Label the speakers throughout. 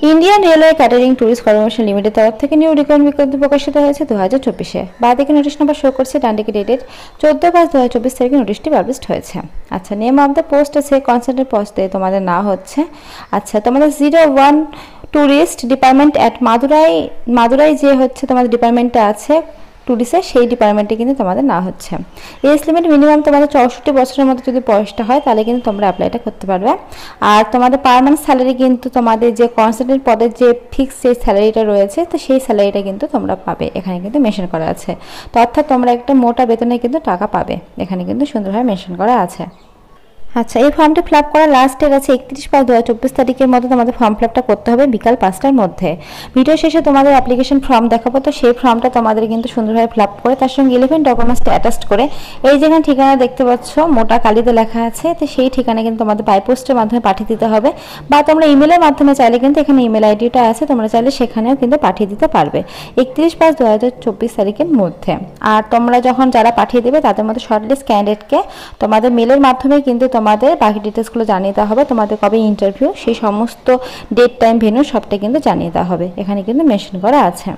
Speaker 1: Indian railway catering tourist corporation limited তরফ থেকে new recruitment বিজ্ঞপ্তি প্রকাশিত হয়েছে 2024-এ। বাঁদিকে নোটিশ নাম্বার শো করছে, ডান দিকে ডেটেড 14/5/2024 তারিখে নোটিশটি পাবলিশড হয়েছে। আচ্ছা, নেম অফ দ্য পোস্ট আছে কনসালটেন্ট পোস্টে তোমাদের না হচ্ছে। আচ্ছা, তোমাদের 01 ট্যুরিস্ট ডিপার্টমেন্ট অ্যাট মাদুরাই যে হচ্ছে তোমাদের ডিপার্টমেন্টটা আছে ট্যুরিস্টের, সেই ডিপার্টমেন্টে কিন্তু তোমাদের না হচ্ছে। এজ লিমিট মিনিমাম তোমাদের 64 বছরের মধ্যে যদি বয়সটা হয় তাহলে কিন্তু তোমরা অ্যাপ্লাইটা করতে পারবে। আর তোমাদের পার্মানেন্ট স্যালারি কিন্তু তোমাদের যে কনসালটেন্ট পদের যে ফিক্স যে স্যালারিটা রয়েছে, তো সেই স্যালারিটা কিন্তু তোমরা পাবে, এখানে কিন্তু মেনশন করা আছে। তো অর্থাৎ তোমরা একটা মোটা বেতনে কিন্তু টাকা পাবে, এখানে কিন্তু সুন্দরভাবে মেনশন করা আছে। আচ্ছা, এই ফর্মটি ফিল আপ করার লাস্ট ডেট আছে 31/5/2024 তারিখের মধ্যে তোমাদের ফর্ম ফিল আপটা করতে হবে বিকাল 5টার মধ্যে। ভিডিও শেষে তোমাদের অ্যাপ্লিকেশন ফর্ম দেখাবো, তো সেই ফর্মটা তোমাদের কিন্তু সুন্দরভাবে ফিল আপ করে তার সঙ্গে 11 ডকুমেন্টসটা অ্যাটাচড করে এই যেখানে ঠিকানা দেখতে পাচ্ছ মোটা কালিতে লেখা আছে, তো সেই ঠিকানা কিন্তু তোমাদের বাই পোস্টের মাধ্যমে পাঠিয়ে দিতে হবে, বা তোমরা ইমেলের মাধ্যমে চাইলে কিন্তু এখানে ইমেল আইডিটা আছে, তোমরা চাইলে সেখানেও কিন্তু পাঠিয়ে দিতে পারবে 31/5/2024 তারিখের মধ্যে। আর তোমরা যখন যারা পাঠিয়ে দেবে তাদের মধ্যে শর্টলিস্ট ক্যান্ডিডেটকে তোমাদের মেলের মাধ্যমে কিন্তু তোমাদের বাকি ডিটেলসগুলো জানিয়ে দেওয়া হবে, তোমাদের কবে ইন্টারভিউ সেই সমস্ত ডেট টাইম ভেন্যু সবটা কিন্তু জানিয়ে দেওয়া হবে, এখানে কিন্তু মেনশন করা আছে।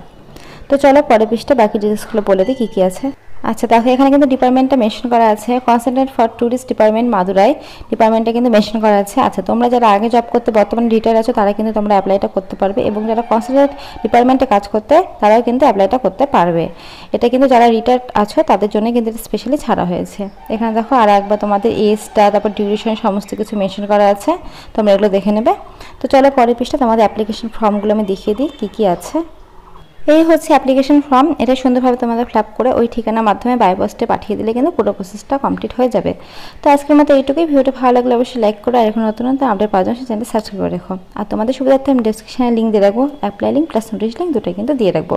Speaker 1: তো চলো পরের পৃষ্ঠা বাকি ডিটেলসগুলো বলে দিই কী কী আছে। আচ্ছা দেখো, এখানে কিন্তু ডিপার্টমেন্টটা মেনশন করা আছে, consultant for tourist department Madurai ডিপার্টমেন্টটা কিন্তু মেনশন করা আছে। আচ্ছা, তোমরা যারা আগে জব করতে বর্তমানে রিটায়ার আছো তারা কিন্তু তোমরা অ্যাপ্লাইটা করতে পারবে, এবং যারা কনসালটেন্ট ডিপার্টমেন্টে কাজ করতে তারাও কিন্তু অ্যাপ্লাইটা করতে পারবে। এটা কিন্তু যারা রিটায়ার আছো তাদের জন্য কিন্তু এটা স্পেশালি ছাড়া হয়েছে। এখানে দেখো আর একবার তোমাদের এজটা, তারপর ডিউরেশন সমস্ত কিছু মেনশন করা আছে, তোমরা এগুলো দেখে নেবে। তো চলো পরের পৃষ্ঠা তোমাদের অ্যাপ্লিকেশন ফর্মগুলো আমি দেখিয়ে দিই কী কী আছে। এই হচ্ছে অ্যাপ্লিকেশন ফর্ম, এটা সুন্দরভাবে তোমাদের ফিল আপ করে ওই ঠিকানার মাধ্যমে বাই পোস্টে পাঠিয়ে দিলে কিন্তু পুরো প্রসেসটা কমপ্লিট হয়ে যাবে। তো আজকের মতো এইটুকুই। ভিডিওটা ভালো লাগলে অবশ্যই লাইক করো, আর এখন নতুন নতুন আপডেট পাওয়ার জন্য চ্যানেলটা সাবস্ক্রাইব করে রাখো। আর তোমাদের সুবিধার্থে আমি ডেসক্রিপশনে লিঙ্ক দিয়ে রাখবো, apply link plus notice link দুটোই কিন্তু দিয়ে রাখবো।